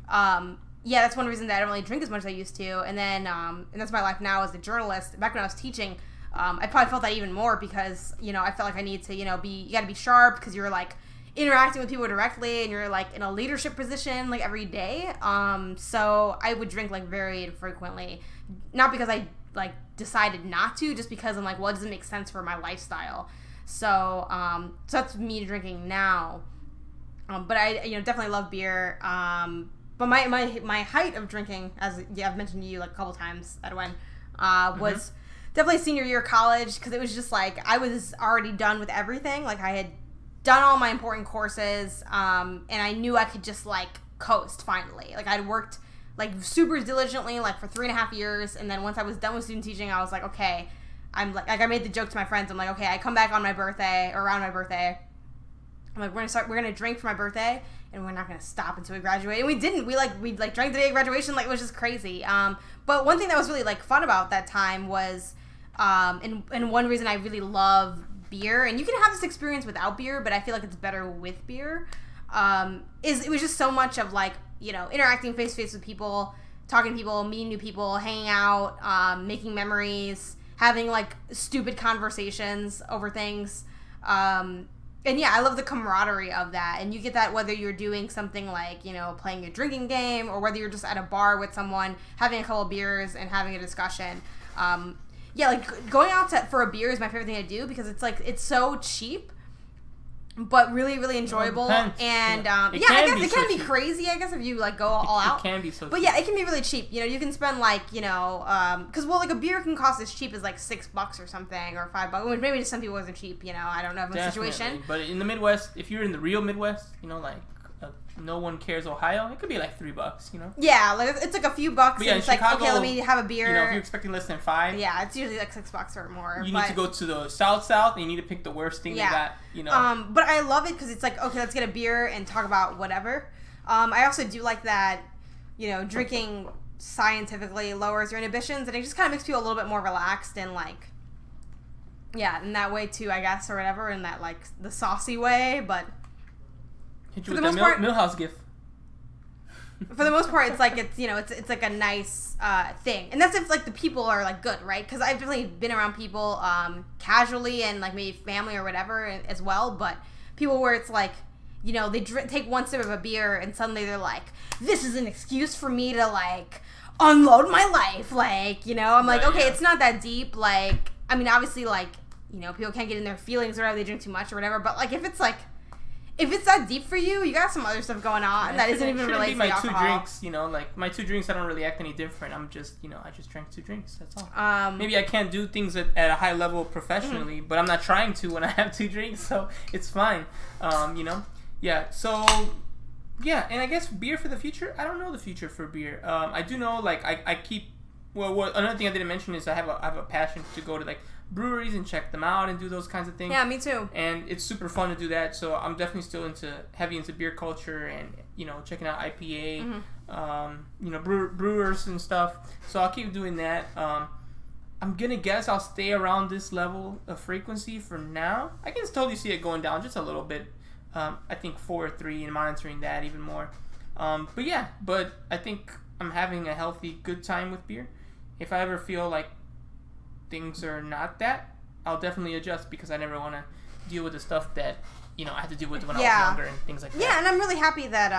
yeah, that's one reason that I don't really drink as much as I used to, and then, and that's my life now as a journalist. Back when I was teaching, I probably felt that even more because, I felt like I need to, you got to be sharp because you're, like, interacting with people directly and you're, like, in a leadership position, like, every day. So I would drink, like, very frequently. Not because I, like, decided not to, just because I'm like, well, it doesn't make sense for my lifestyle. So, so that's me drinking now. But I, definitely love beer. But my height of drinking, as I've mentioned to you, like, a couple times, Edwin, was... Definitely senior year of college, because it was just like I was already done with everything. Like, I had done all my important courses, and I knew I could just, like, coast finally. Like, I'd worked, like, super diligently, like, for 3.5 years, and then once I was done with student teaching, I was like, okay, I'm like I made the joke to my friends. I'm like, okay, I come back on my birthday or around my birthday. I'm like, we're gonna drink for my birthday, and we're not gonna stop until we graduate. And we didn't. We drank the day of graduation. Like, it was just crazy. But one thing that was really, like, fun about that time was. And one reason I really love beer, and you can have this experience without beer, but I feel like it's better with beer, is it was just so much of, like, interacting face to face with people, talking to people, meeting new people, hanging out, making memories, having like stupid conversations over things. And yeah, I love the camaraderie of that. And you get that whether you're doing something like, you know, playing a drinking game or whether you're just at a bar with someone, having a couple of beers and having a discussion. Yeah, like going out for a beer is my favorite thing to do because it's like, it's so cheap, but really, really enjoyable. And I guess it can be crazy, I guess, if you like go all out. It can be so cheap. But yeah, it can be really cheap. You know, you can spend like, you know, because well, like a beer can cost as cheap as like $6 or something or $5, which maybe to some people isn't cheap. You know, I don't know if it's a situation. But in the Midwest, if you're in the real Midwest, you know, like no one cares Ohio, it could be like $3. You know. Yeah, like it's like a few bucks. Yeah, and it's Chicago, like, okay, let me have a beer. You know, if you're expecting less than $5. Yeah, it's usually like $6 or more. You need to go to the South, and you need to pick the worst thing they got. You know. But I love it because it's like, okay, let's get a beer and talk about whatever. I also do like that, you know, drinking scientifically lowers your inhibitions, and it just kind of makes people a little bit more relaxed and like, yeah, in that way too, I guess, or whatever, in that like the saucy way. But hit you with the Millhouse gift. For the most part, it's like it's, you know, it's like a nice thing, and that's if like the people are like good, right? Because I've definitely been around people casually and like maybe family or whatever as well, but people where it's like, you know, they take one sip of a beer and suddenly they're like, this is an excuse for me to like unload my life, like, you know, I'm like, okay, it's not that deep, like, I mean, obviously, like, you know, people can't get in their feelings or whatever, they drink too much or whatever, but like if it's that deep for you, you got some other stuff going on that isn't even related to the alcohol. My 2 drinks, you know, like my 2 drinks, I don't really act any different. I'm just, you know, I just drank 2 drinks. That's all. Maybe I can't do things at a high level professionally, but I'm not trying to when I have 2 drinks, so it's fine. You know, yeah. So, yeah, and I guess beer for the future. I don't know the future for beer. I do know, like, I keep. Well, another thing I didn't mention is I have a passion to go to like breweries and check them out and do those kinds of things. Yeah, me too. And it's super fun to do that. So I'm definitely still heavy into beer culture and, you know, checking out IPA, you know, brewers and stuff. So I'll keep doing that. I'm gonna guess I'll stay around this level of frequency for now. I can totally see it going down just a little bit. I think 4 or 3 and monitoring that even more. But I think I'm having a healthy, good time with beer. If I ever feel like things are not that, I'll definitely adjust because I never want to deal with the stuff that, you know, I had to deal with when I was younger and things like that. Yeah, and I'm really happy that,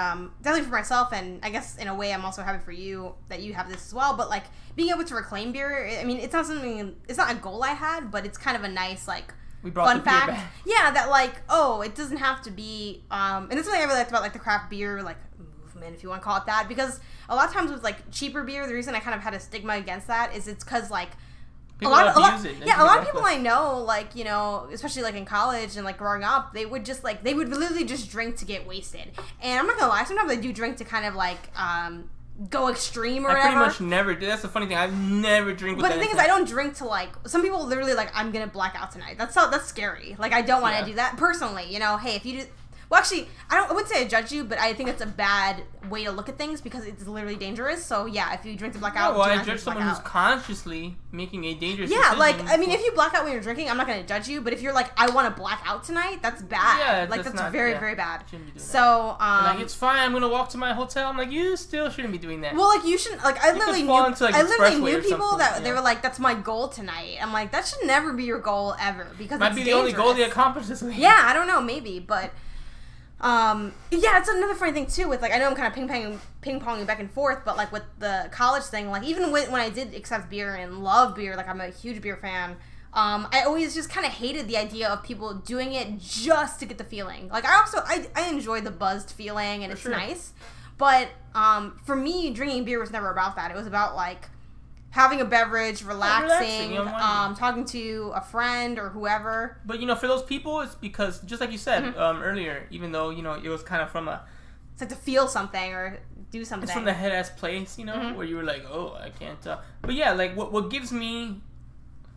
definitely for myself, and I guess in a way I'm also happy for you that you have this as well, but like being able to reclaim beer, I mean, it's not a goal I had, but it's kind of a nice, like, fun fact. Back. Yeah, that like, oh, it doesn't have to be, and that's something I really liked about like the craft beer, like, movement, if you want to call it that, because a lot of times with like cheaper beer, the reason I kind of had a stigma against that is it's because like a lot of people I know, like, you know, especially like in college and like growing up, they would literally just drink to get wasted. And I'm not gonna lie, sometimes I do drink to kind of like go extreme or whatever. I pretty much never do. That's the funny thing. I've never drink with But the thing is, I don't drink to like, some people literally like, I'm gonna black out tonight. That's scary. Like, I don't want to do that personally. You know, hey, if you do. Well, actually, I wouldn't say I judge you, but I think it's a bad way to look at things because it's literally dangerous. So, yeah, if you drink to black out... Well, I judge someone who's consciously making a dangerous decision. Yeah, like, I mean, if you black out when you're drinking, I'm not going to judge you. But if you're like, I want to black out tonight, that's bad. Yeah, like, that's very, very bad. Shouldn't be doing so, that. Like, it's fine, I'm going to walk to my hotel. I'm like, you still shouldn't be doing that. Well, like, you shouldn't... Like, I literally knew people that they were like, that's my goal tonight. I'm like, that should never be your goal ever because might be the only goal they accomplish this week. Yeah, I don't know, maybe, but... yeah, it's another funny thing too with like, I know I'm kind of ping-ponging back and forth, but like with the college thing, like even when I did accept beer and love beer, like I'm a huge beer fan, I always just kind of hated the idea of people doing it just to get the feeling. Like I enjoy the buzzed feeling and it's nice, but for me, drinking beer was never about that. It was about like having a beverage, relaxing, talking to a friend or whoever. But, you know, for those people, it's because, just like you said earlier, even though, you know, it was kind of from a... It's like to feel something or do something. It's from the head-ass place, you know, where you were like, oh, I can't... But, yeah, like, what gives me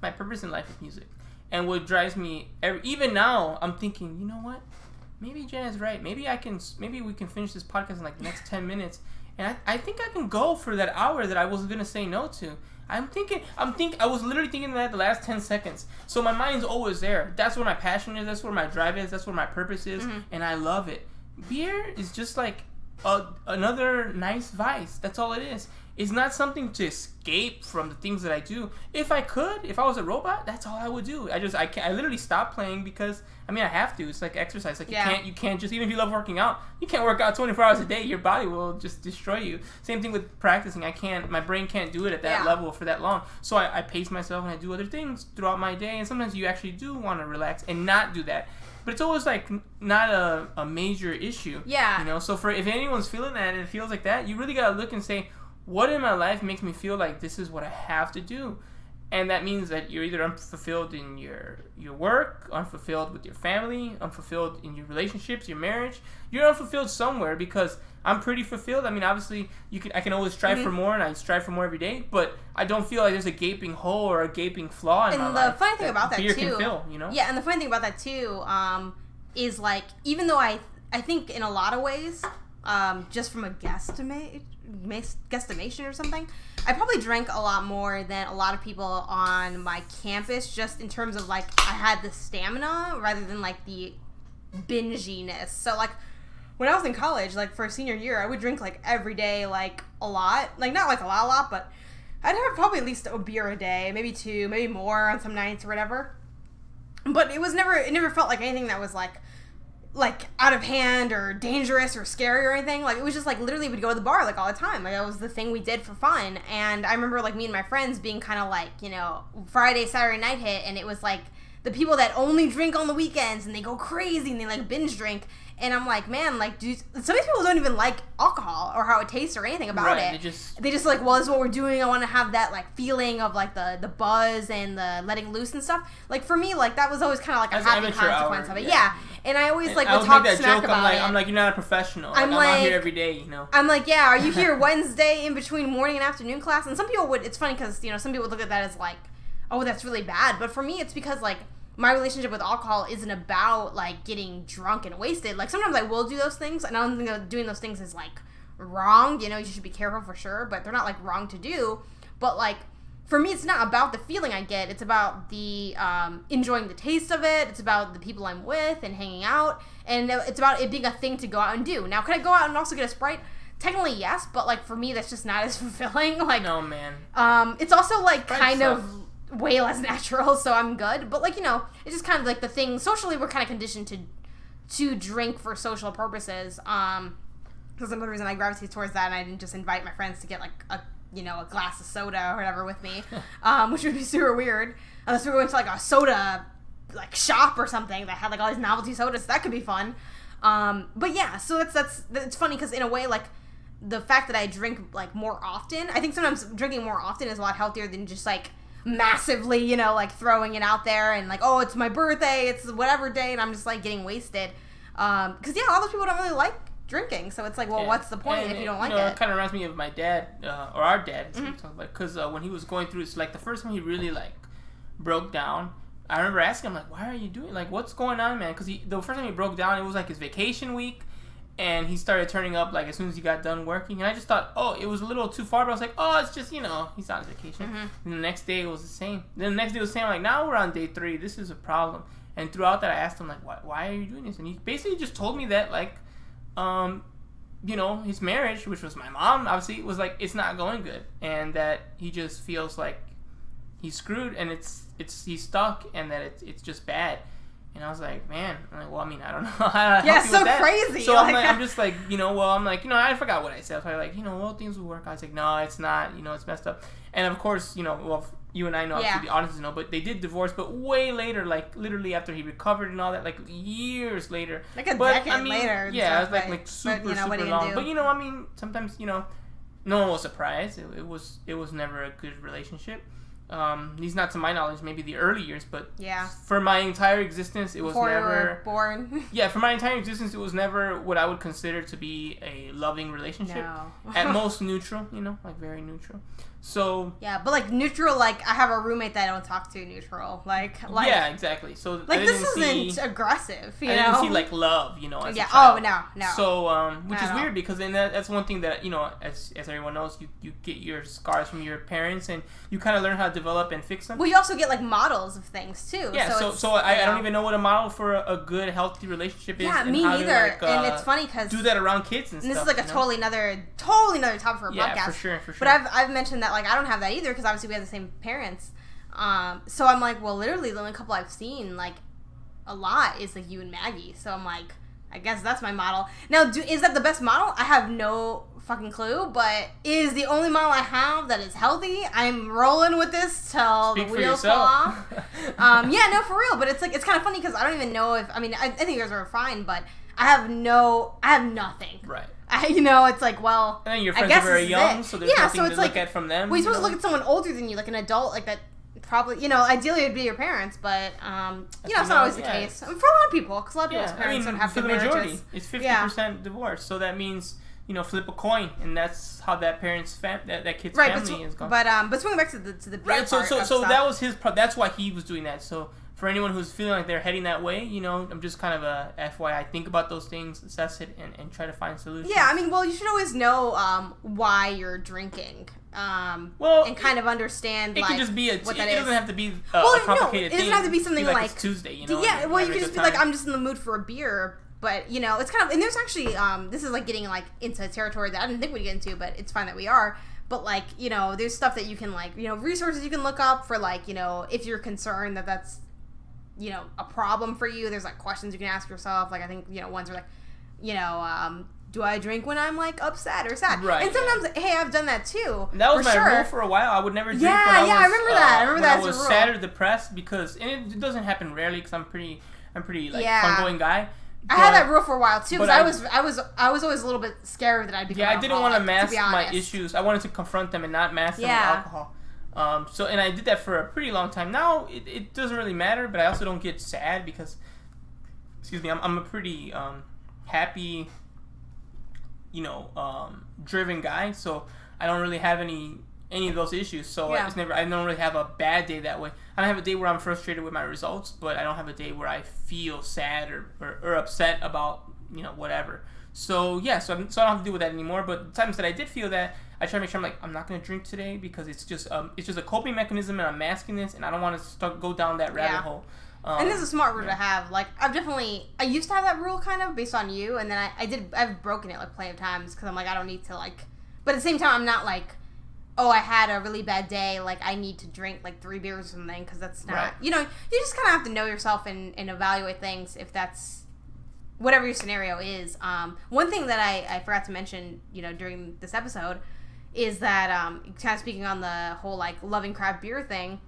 my purpose in life is music. And what drives me... Even now, I'm thinking, you know what? Maybe Jen is right. Maybe we can finish this podcast in, like, the next 10 minutes. And I think I can go for that hour that I was going to say no to. I was literally thinking that the last 10 seconds. So my mind's always there. That's where my passion is. That's where my drive is. That's where my purpose is. And I love it. Beer is just like another nice vice. That's all it is. It's not something to escape from the things that I do. If I was a robot, that's all I would do. I literally stopped playing because, I mean, I have to. It's like exercise. Like, you can't just, even if you love working out, you can't work out 24 hours a day. Your body will just destroy you. Same thing with practicing. My brain can't do it at that level for that long. So I pace myself and I do other things throughout my day. And sometimes you actually do want to relax and not do that. But it's always like not a major issue. Yeah. You know, so if anyone's feeling that and it feels like that, you really got to look and say, what in my life makes me feel like this is what I have to do? And that means that you're either unfulfilled in your work, unfulfilled with your family, unfulfilled in your relationships, your marriage. You're unfulfilled somewhere, because I'm pretty fulfilled. I mean, obviously, I can always strive for more, and I strive for more every day. But I don't feel like there's a gaping hole or a gaping flaw in my life. And the funny thing about that beer too, can fill, you know? Yeah, and the funny thing about that too, is like, even though I think in a lot of ways, just from a guesstimation or something, I probably drank a lot more than a lot of people on my campus, just in terms of like, I had the stamina rather than like the binginess. So like, when I was in college, like for senior year, I would drink like every day, like a lot, like not like a lot, but I'd have probably at least a beer a day, maybe 2, maybe more on some nights or whatever. But it never felt like anything that was like out of hand or dangerous or scary or anything. Like, it was just like, literally we'd go to the bar like all the time. Like, that was the thing we did for fun. And I remember like me and my friends being kind of like, you know, Friday, Saturday night hit, and it was like the people that only drink on the weekends and they go crazy and they like binge drink. And I'm like, man, like, some of these people don't even like alcohol or how it tastes or anything about it. They just like, well, this is what we're doing. I want to have that like feeling of like the buzz and the letting loose and stuff. Like, for me, like, that was always kind of like a happy consequence of it. Yeah. And I always like would talk smack about it. I'm like, you're not a professional. I'm out here every day, you know. I'm like, yeah, are you here Wednesday in between morning and afternoon class? And some people would. It's funny because, you know, some people look at that as like, oh, that's really bad. But for me, it's because like, my relationship with alcohol isn't about like getting drunk and wasted. Like, sometimes I will do those things, and I don't think that doing those things is like wrong. You know, you should be careful for sure, but they're not like wrong to do. But like, for me, it's not about the feeling I get. It's about the enjoying the taste of it. It's about the people I'm with and hanging out, and it's about it being a thing to go out and do. Now, could I go out and also get a Sprite? Technically, yes, but like for me, that's just not as fulfilling. Like, no, man. It's also like Sprite kind sucks. of way less natural, so I'm good. But like, you know, it's just kind of like the thing. Socially, we're kind of conditioned to drink for social purposes. That's another reason I gravitate towards that, and I didn't just invite my friends to get like a glass of soda or whatever with me, which would be super weird. Unless we were going to like a soda like shop or something that had like all these novelty sodas, that could be fun. But yeah, so it's funny because in a way, like, the fact that I drink like more often, I think sometimes drinking more often is a lot healthier than just like massively, you know, like throwing it out there and like, oh, it's my birthday, it's whatever day, and I'm just like getting wasted. Because yeah, a lot of those people don't really like drinking, so it's like, well, what's the point if you don't like it? It kind of reminds me of my dad, or our dad, because when he was going through this, like the first time he really like broke down, I remember asking him like, why are you doing, like, what's going on, man? Because the first time he broke down, it was like his vacation week. And he started turning up like as soon as he got done working, and I just thought, oh, it was a little too far. But I was like, oh, it's just, you know, he's on vacation. And the next day it was the same. Then the next day it was the same. I'm like, now we're on day 3. This is a problem. And throughout that, I asked him like, why are you doing this? And he basically just told me that like, you know, his marriage, which was my mom, obviously, was like, it's not going good, and that he just feels like he's screwed, and he's stuck, and that it's just bad. And I was like, man, I'm like, well, I mean, I don't know how to help you with that. Crazy. So I'm just like, you know, well, I'm like, you know, I forgot what I said. So I was like, you know, well, things will work out. I was like, no, it's not, you know, it's messed up. And of course, you know, well, you and I know, obviously, the audiences know, but they did divorce, but way later, like literally after he recovered and all that, like years later. Like a decade later. Yeah, it was like super long. But you know, I mean, sometimes, you know, no one was surprised. It was never a good relationship. These not to my knowledge, maybe the early years, but for my entire existence, it was Before never you were born. Yeah, for my entire existence, it was never what I would consider to be a loving relationship. No. At most neutral, you know, like very neutral. So yeah, but like neutral, like I have a roommate that I don't talk to neutral, like yeah, exactly. So like this isn't aggressive, you know. I didn't see like love, you know. As yeah. a child. Oh no. So which is weird because then that's one thing that, you know, as everyone knows, you get your scars from your parents and you kind of learn how to develop and fix them. Well, you also get like models of things too. Yeah. So I don't even know what a model for a good healthy relationship is. Yeah, and me how neither. To, and it's funny because do that around kids and stuff. This is like a totally another topic for a podcast. Yeah, for sure. But I've mentioned that like I don't have that either because obviously we have the same parents. So I'm like, well, literally the only couple I've seen like a lot is like you and Maggie. So I'm like, I guess that's my model. Now, is that the best model? I have no fucking clue, but is the only model I have that is healthy. I'm rolling with this till the wheels fall off. Yeah, no, for real. But it's like it's kind of funny because I don't even know if I think you guys are fine, but I have nothing. Right. You know, it's like, well, and then your friends are very young, so there's nothing to look at from them. Well, you're supposed to look at someone older than you, like an adult, like that. Probably, you know, ideally it would be your parents, but you know, it's not always the case for a lot of people. Because a lot of people's parents don't have good marriages. For the majority, it's 50% divorce, so that means, you know, flip a coin, and that's how that parent's that kid's family is going. But swinging back to the beer right. So that was his. That's why he was doing that. So for anyone who's feeling like they're heading that way, you know, I'm just kind of a FYI. Think about those things, assess it, and try to find solutions. Yeah, I mean, well, you should always know why you're drinking. Well, and kind of understand. It like, can just be what that it is. doesn't have to be a complicated thing. It doesn't have to be something like it's Tuesday, you know. Yeah, well, you can just be like, I'm just in the mood for a beer. But, you know, it's kind of, and there's actually, this is like getting like into territory that I didn't think we'd get into, but it's fine that we are. But like, you know, there's stuff that you can like, you know, resources you can look up for like, you know, if you're concerned that that's, you know, a problem for you. There's like questions you can ask yourself. Like I think, you know, ones are like, you know, do I drink when I'm like upset or sad? Right. And sometimes, hey, I've done that too. And that was my rule for a while. I would never drink when I was, I remember that. I remember that when I was sad or depressed because, and it doesn't happen rarely because I'm pretty like fun-going guy. I had that rule for a while too because I was always a little bit scared that I'd become I didn't want to mask my honest. issues. I wanted to confront them and not mask them with alcohol. So and I did that for a pretty long time. Now it doesn't really matter, but I also don't get sad because, excuse me, I'm a pretty happy, you know, driven guy. So I don't really have any of those issues. So I don't really have a bad day that way. I don't have a day where I'm frustrated with my results, but I don't have a day where I feel sad or upset about, you know, whatever. So yeah, so I don't have to deal with that anymore. But the times that I did feel that, I try to make sure I'm like, I'm not gonna drink today because it's just a coping mechanism and I'm masking this and I don't want to go down that rabbit hole. And this is a smart rule to have. Like I used to have that rule kind of based on you, and then I've broken it like plenty of times because I'm like I don't need to like, but at the same time I'm not like, oh, I had a really bad day, like I need to drink like 3 beers or something because that's not, you know, you just kind of have to know yourself and evaluate things if that's whatever your scenario is. One thing that I forgot to mention, you know, during this episode is that kind of speaking on the whole like loving craft beer thing.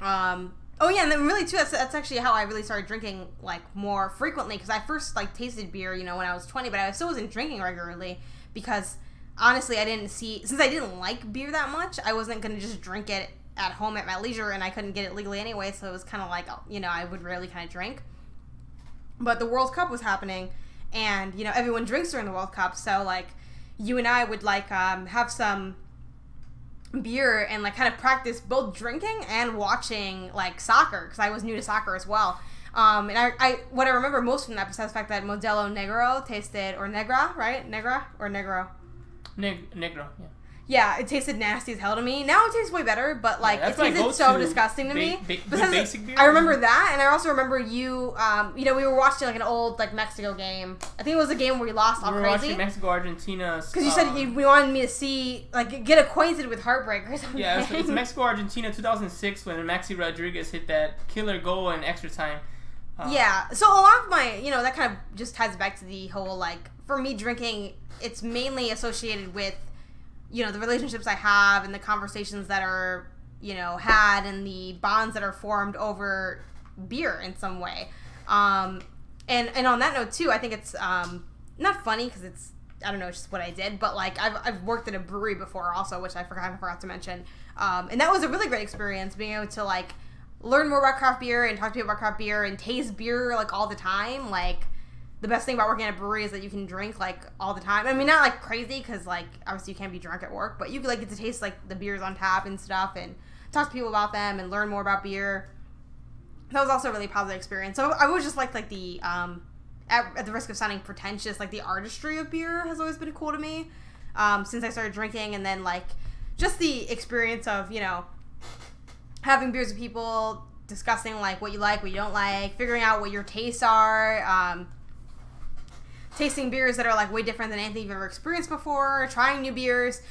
Oh yeah, and then really too, that's actually how I really started drinking like more frequently because I first like tasted beer, you know, when I was 20, but I still wasn't drinking regularly because honestly since I didn't like beer that much, I wasn't gonna just drink it at home at my leisure, and I couldn't get it legally anyway, so it was kind of like, you know, I would rarely kind of drink. But the World Cup was happening, and you know everyone drinks during the World Cup, so like you and I would like have some beer and like kind of practice both drinking and watching like soccer because I was new to soccer as well. And I what I remember most from that, besides the fact that Modelo Negro tasted, or Negra, right? Negra or Negro? Negro, yeah. Yeah, it tasted nasty as hell to me. Now it tastes way better, but like it tasted so disgusting to me. Basic beer. I remember that, and I also remember you. You know, we were watching like an old like Mexico game. I think it was a game where we lost all crazy. We were watching Mexico Argentina. Because you said we wanted me to see like get acquainted with heartbreak or something. Yeah, it's Mexico Argentina 2006 when Maxi Rodriguez hit that killer goal in extra time. Yeah, so a lot of my, you know, that kind of just ties back to the whole like for me drinking. It's mainly associated with, you know, the relationships I have and the conversations that are, you know, had and the bonds that are formed over beer in some way. And on that note too, I think it's not funny because it's, I don't know, it's just what I did, but like I've worked at a brewery before also, which I forgot to mention. And that was a really great experience, being able to like learn more about craft beer and talk to people about craft beer and taste beer like all the time. Like the best thing about working at a brewery is that you can drink like all the time. I mean, not like crazy because like obviously you can't be drunk at work, but you like get to taste like the beers on tap and stuff, and talk to people about them and learn more about beer. That was also a really positive experience. So I always just liked like the at the risk of sounding pretentious, like the artistry of beer has always been cool to me since I started drinking, and then like just the experience of, you know, having beers with people, discussing like what you like, what you don't like, figuring out what your tastes are, tasting beers that are like way different than anything you've ever experienced before, trying new beers,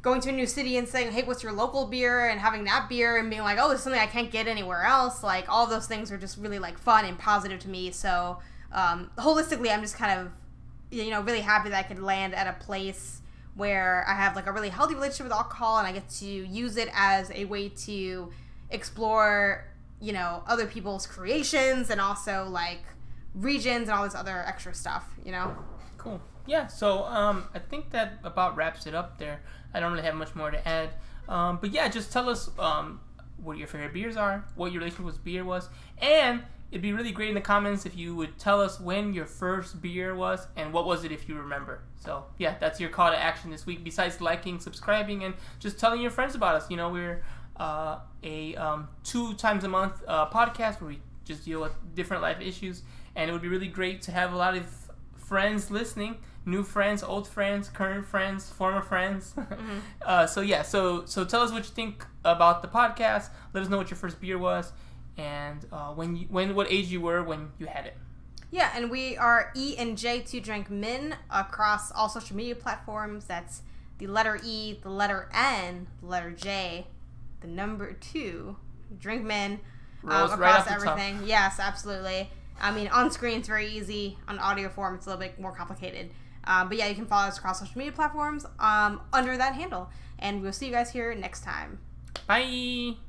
going to a new city and saying, hey, what's your local beer, and having that beer and being like, oh, this is something I can't get anywhere else. Like all those things are just really like fun and positive to me. So holistically, I'm just kind of, you know, really happy that I could land at a place where I have like a really healthy relationship with alcohol, and I get to use it as a way to explore, you know, other people's creations and also like regions and all this other extra stuff, you know? Cool. Yeah, so I think that about wraps it up there. I don't really have much more to add. But yeah, just tell us what your favorite beers are, what your relationship with beer was, and it'd be really great in the comments if you would tell us when your first beer was and what was it if you remember. So yeah, that's your call to action this week, besides liking, subscribing, and just telling your friends about us. You know, we're a 2 times a month podcast where we just deal with different life issues, and it would be really great to have a lot of friends listening, new friends, old friends, current friends, former friends. Mm-hmm. So tell us what you think about the podcast. Let us know what your first beer was, and what age you were when you had it. Yeah, and we are E and J to Drink Men across all social media platforms. That's the letter E, the letter N, the letter J, the number 2, Drink Men, Rolls across right off the everything. top. Yes, absolutely. I mean, on screen it's very easy. On audio form it's a little bit more complicated. But yeah, you can follow us across social media platforms under that handle. And we'll see you guys here next time. Bye!